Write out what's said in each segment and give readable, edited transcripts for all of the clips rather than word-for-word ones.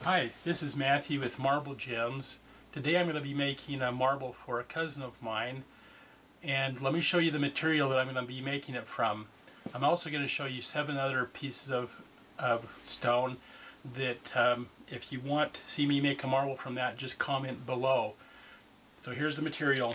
Hi, this is Matthew with Marble Gems. Today I'm going to be making a marble for a cousin of mine, and let me show you the material that I'm going to be making it from. I'm also going to show you 7 other pieces of stone that if you want to see me make a marble from that, just comment below. So here's the material.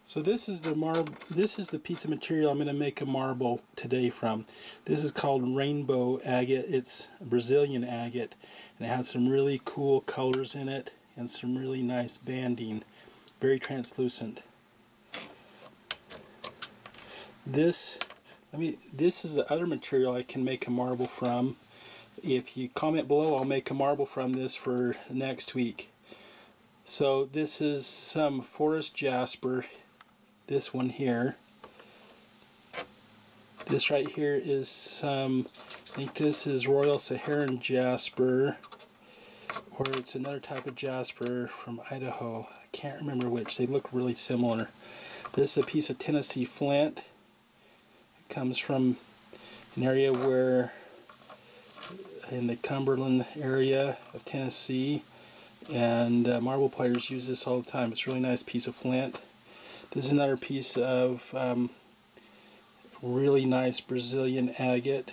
So this is the piece of material I'm going to make a marble today from. This is called Rainbow Agate. It's Brazilian agate, and it has some really cool colors in it and some really nice banding. Very translucent. This is the other material I can make a marble from. If you comment below, I'll make a marble from this for next week. So this is some forest jasper. This one here. This right here is some, I think this is Royal Saharan jasper, or it's another type of jasper from Idaho. I can't remember which. They look really similar. This is a piece of Tennessee flint. It comes from an area where, in the Cumberland area of Tennessee, and marble players use this all the time. It's a really nice piece of flint. This is another piece of really nice Brazilian agate.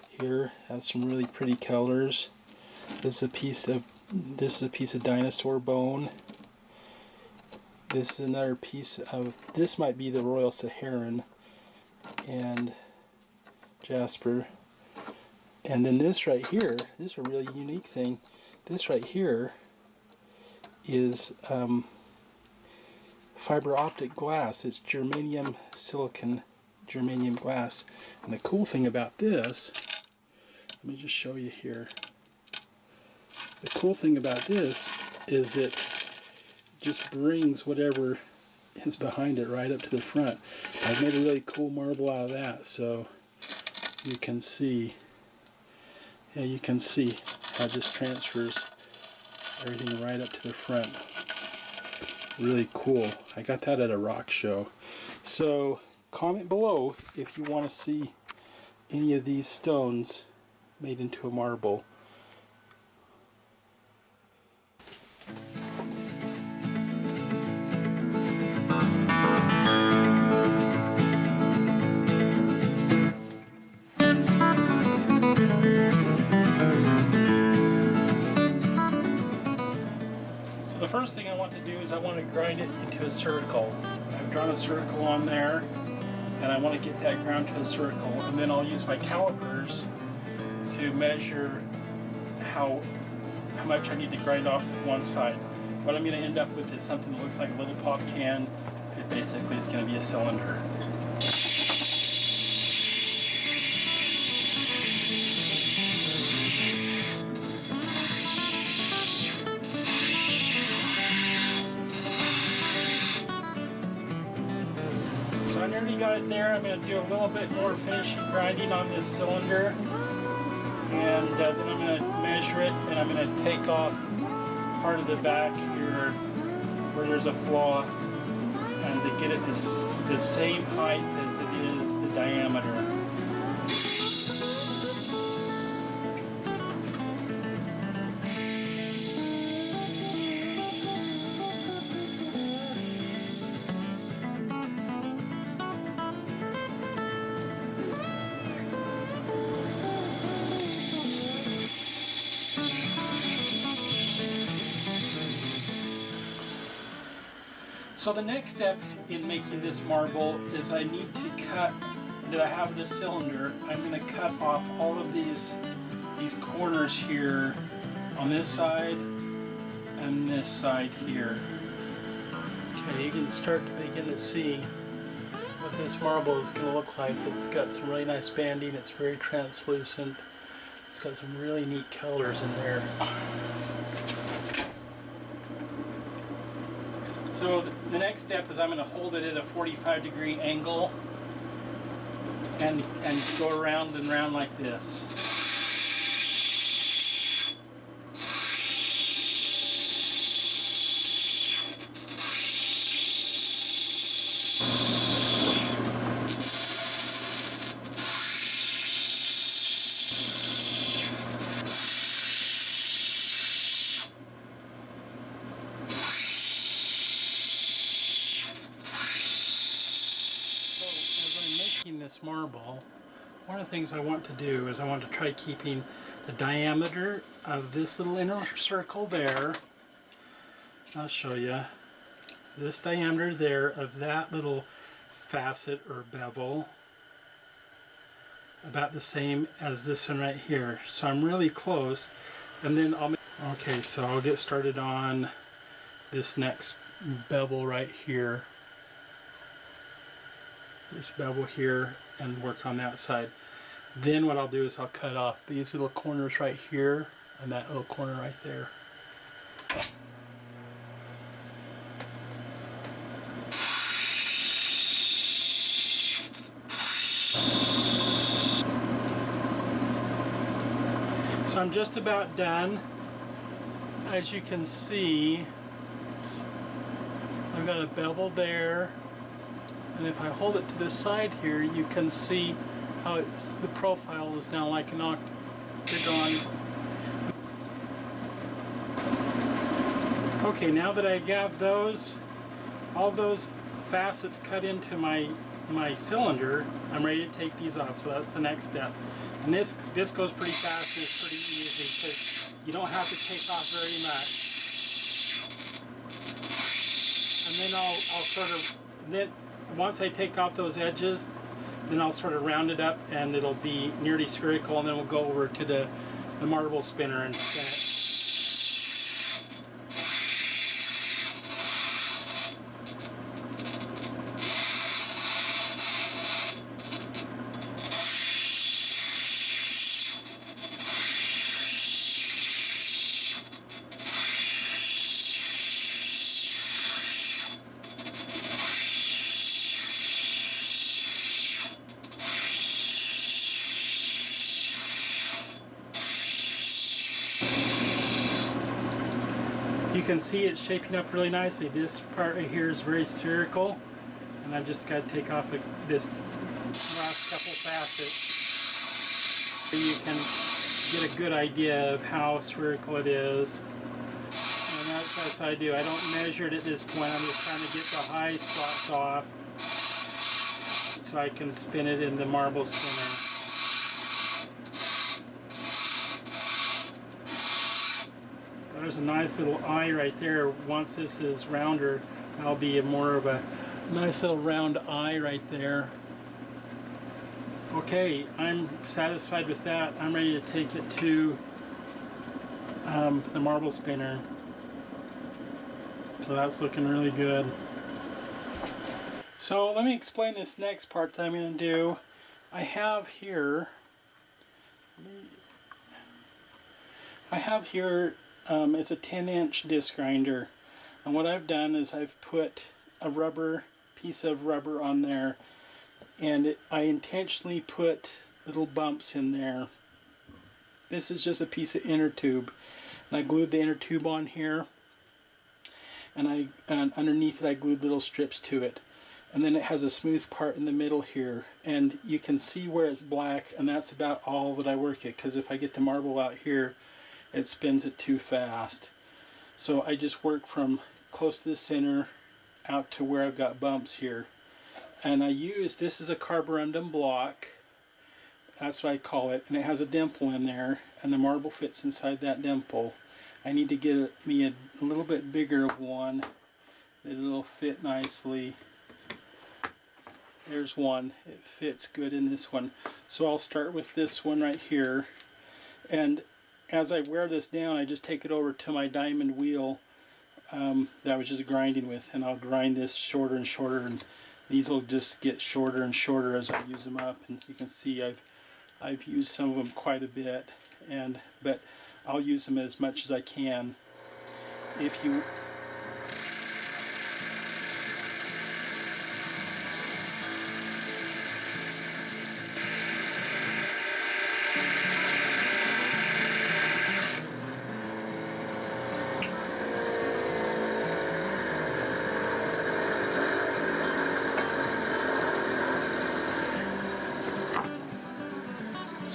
Here has some really pretty colors. This is a piece of dinosaur bone. This is another piece of, this might be the Royal Saharan and jasper. And then this right here, this is a really unique thing. This right here is fiber optic glass. It's germanium silicon germanium glass. And the cool thing about this, let me just show you here. The cool thing about this is it just brings whatever is behind it right up to the front. I've made a really cool marble out of that, so you can see, yeah, you can see how this transfers everything right up to the front. Really cool. I got that at a rock show. So comment below if you want to see any of these stones made into a marble. So the first thing I want to do is I want to grind it into a circle. I've drawn a circle on there, and I want to get that ground to a circle, and then I'll use my calipers to measure how much I need to grind off one side. What I'm going to end up with is something that looks like a little pop can. It basically is going to be a cylinder. So I nearly got it there. I'm going to do a little bit more finishing grinding on this cylinder, and then I'm going to measure it, and I'm going to take off part of the back here where there's a flaw, and to get it the same height as it is the diameter. So the next step in making this marble is I need to cut, that I have this cylinder, I'm going to cut off all of these corners here on this side and this side here. Okay, you can start to begin to see what this marble is going to look like. It's got some really nice banding, it's very translucent, it's got some really neat colors in there. So the next step is I'm going to hold it at a 45-degree angle and go around and round like this. marble, one of the things I want to do is I want to try keeping the diameter of this little inner circle there. I'll show you. This diameter there of that little facet or bevel about the same as this one right here. So I'm really close, and then okay, so I'll get started on this next bevel right here. This bevel here, and work on that side. Then what I'll do is I'll cut off these little corners right here and that little corner right there. So I'm just about done. As you can see, I've got a bevel there, and if I hold it to the side here, you can see how the profile is now like an octagon. Okay, now that I got all those facets cut into my cylinder, I'm ready to take these off. So that's the next step. And this goes pretty fast and it's pretty easy because you don't have to take off very much. And then once I take off those edges, then I'll sort of round it up and it'll be nearly spherical, and then we'll go over to the marble spinner and spin it. You can see it's shaping up really nicely. This part right here is very spherical, and I've just got to take off this last couple facets so you can get a good idea of how spherical it is. And that's what I do. I don't measure it at this point. I'm just trying to get the high spots off so I can spin it in the marble spinner. There's a nice little eye right there. Once this is rounder, that'll be more of a nice little round eye right there. Okay, I'm satisfied with that. I'm ready to take it to the marble spinner. So that's looking really good. So let me explain this next part that I'm going to do. I have here it's a 10-inch disc grinder, and what I've done is I've put a piece of rubber on there, and I intentionally put little bumps in there. This is just a piece of inner tube, and I glued the inner tube on here, and underneath it I glued little strips to it, and then it has a smooth part in the middle here, and you can see where it's black, and that's about all that I work it, because if I get the marble out here, it spins it too fast. So I just work from close to the center out to where I've got bumps here. And this is a carborundum block, that's what I call it, and it has a dimple in there, and the marble fits inside that dimple. I need to get me a little bit bigger of one that it'll fit nicely. There's one, it fits good in this one. So I'll start with this one right here, and as I wear this down, I just take it over to my diamond wheel that I was just grinding with, and I'll grind this shorter and shorter, and these will just get shorter and shorter as I use them up. And you can see I've used some of them quite a bit, but I'll use them as much as I can. If you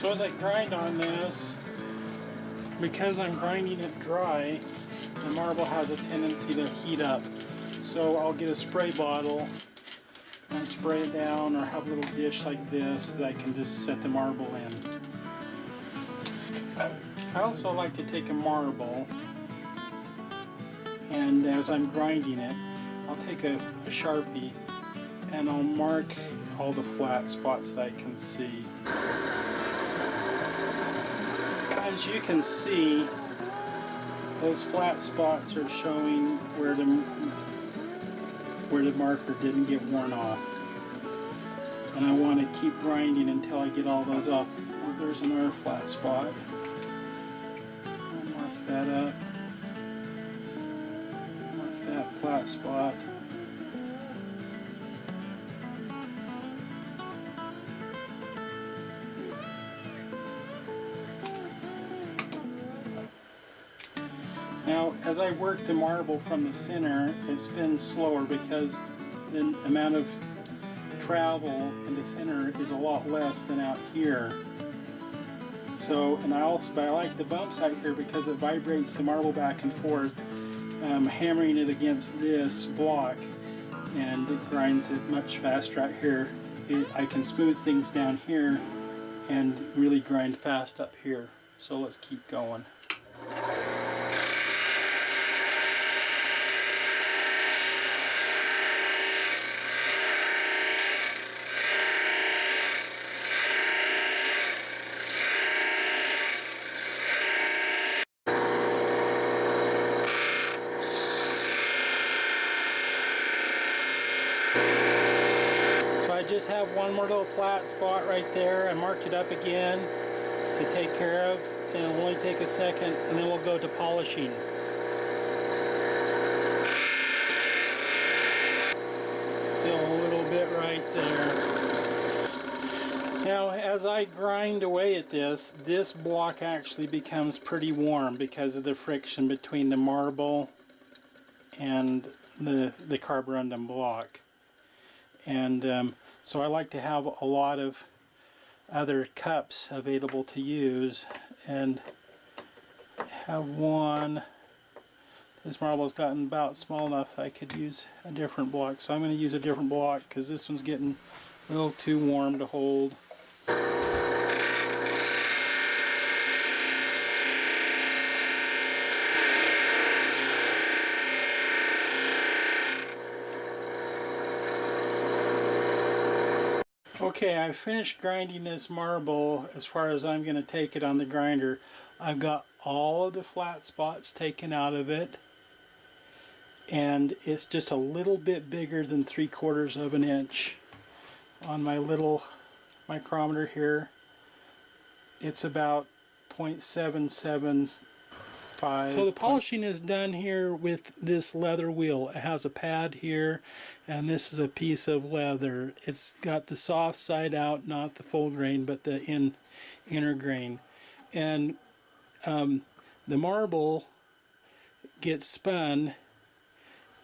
So as I grind on this, because I'm grinding it dry, the marble has a tendency to heat up. So I'll get a spray bottle and spray it down, or have a little dish like this that I can just set the marble in. I also like to take a marble, and as I'm grinding it, I'll take a Sharpie and I'll mark all the flat spots that I can see. As you can see, those flat spots are showing where the marker didn't get worn off. And I want to keep grinding until I get all those off. Oh, there's another flat spot. I'll mark that up. Mark that flat spot. Now, as I work the marble from the center, it spins slower because the amount of travel in the center is a lot less than out here. So, and I like the bumps out here because it vibrates the marble back and forth, hammering it against this block, and it grinds it much faster out here. I can smooth things down here and really grind fast up here. So let's keep going. I just have one more little flat spot right there. I marked it up again to take care of, and it'll only take a second, and then we'll go to polishing. Still a little bit right there. Now, as I grind away at this block actually becomes pretty warm because of the friction between the marble and the carborundum block. And so I like to have a lot of other cups available to use, and have one. This marble's gotten about small enough that I could use a different block. So I'm going to use a different block because this one's getting a little too warm to hold. Okay, I've finished grinding this marble as far as I'm going to take it on the grinder. I've got all of the flat spots taken out of it, and it's just a little bit bigger than 3/4 of an inch. On my little micrometer here, it's about 0.775. So the polishing is done here with this leather wheel. It has a pad here, and this is a piece of leather. It's got the soft side out, not the full grain, but the inner grain. And the marble gets spun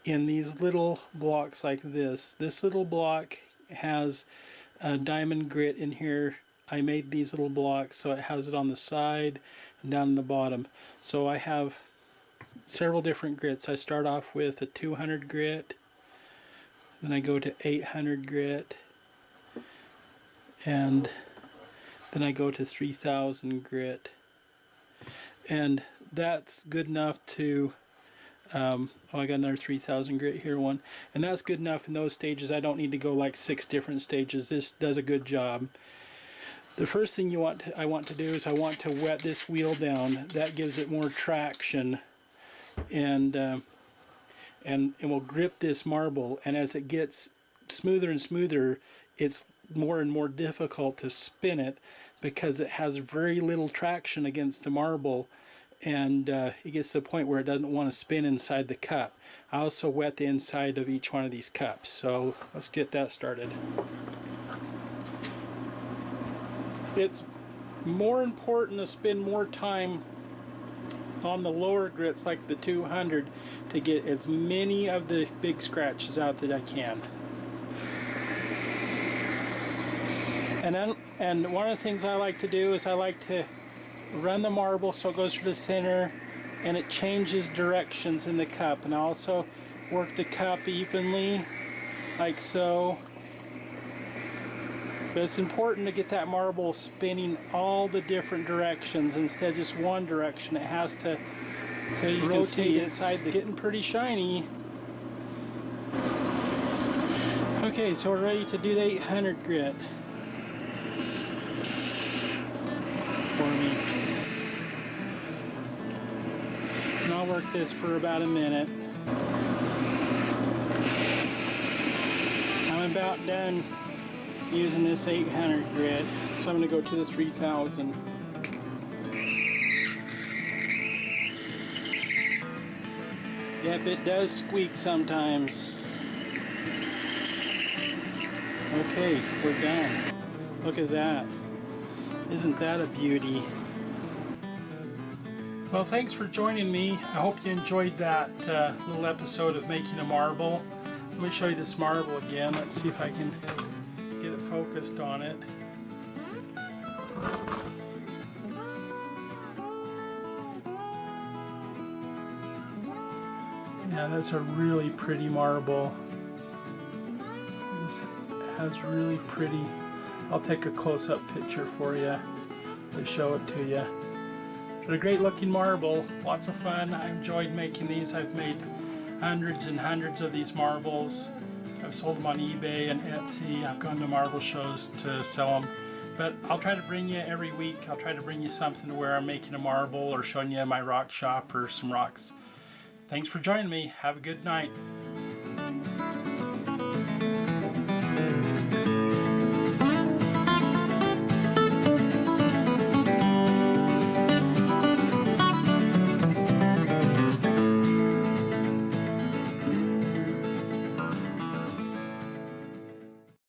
in these little blocks like this. This little block has a diamond grit in here. I made these little blocks so it has it on the side and down the bottom. So I have several different grits. I start off with a 200 grit, then I go to 800 grit, and then I go to 3000 grit. And that's good enough to oh, I got another 3000 grit here, one, and that's good enough in those stages. I don't need to go like 6 different stages. This does a good job. The first thing I want to do is I want to wet this wheel down. That gives it more traction, and it will grip this marble. And as it gets smoother and smoother, it's more and more difficult to spin it because it has very little traction against the marble, and it gets to the point where it doesn't want to spin inside the cup. I also wet the inside of each one of these cups. So let's get that started. It's more important to spend more time on the lower grits like the 200 to get as many of the big scratches out that I can. And one of the things I like to do is I like to run the marble so it goes through the center and it changes directions in the cup. And I also work the cup evenly, like so. But it's important to get that marble spinning all the different directions instead of just one direction. It has to, so you can see inside the getting pretty shiny. Okay, so we're ready to do the 800 grit for me. And I'll work this for about a minute. I'm about done using this 800 grit, so I'm going to go to the 3000. Yep, it does squeak sometimes. Okay, we're done. Look at that. Isn't that a beauty? Well, thanks for joining me. I hope you enjoyed that little episode of making a marble. Let me show you this marble again. Let's see if I can get it focused on it. Yeah, that's a really pretty marble. This has really pretty. I'll take a close-up picture for you to show it to you. But a great looking marble, lots of fun. I enjoyed making these. I've made hundreds and hundreds of these marbles. I've sold them on eBay and Etsy. I've gone to marble shows to sell them. But I'll try to bring you every week. I'll try to bring you something where I'm making a marble or showing you my rock shop or some rocks. Thanks for joining me. Have a good night.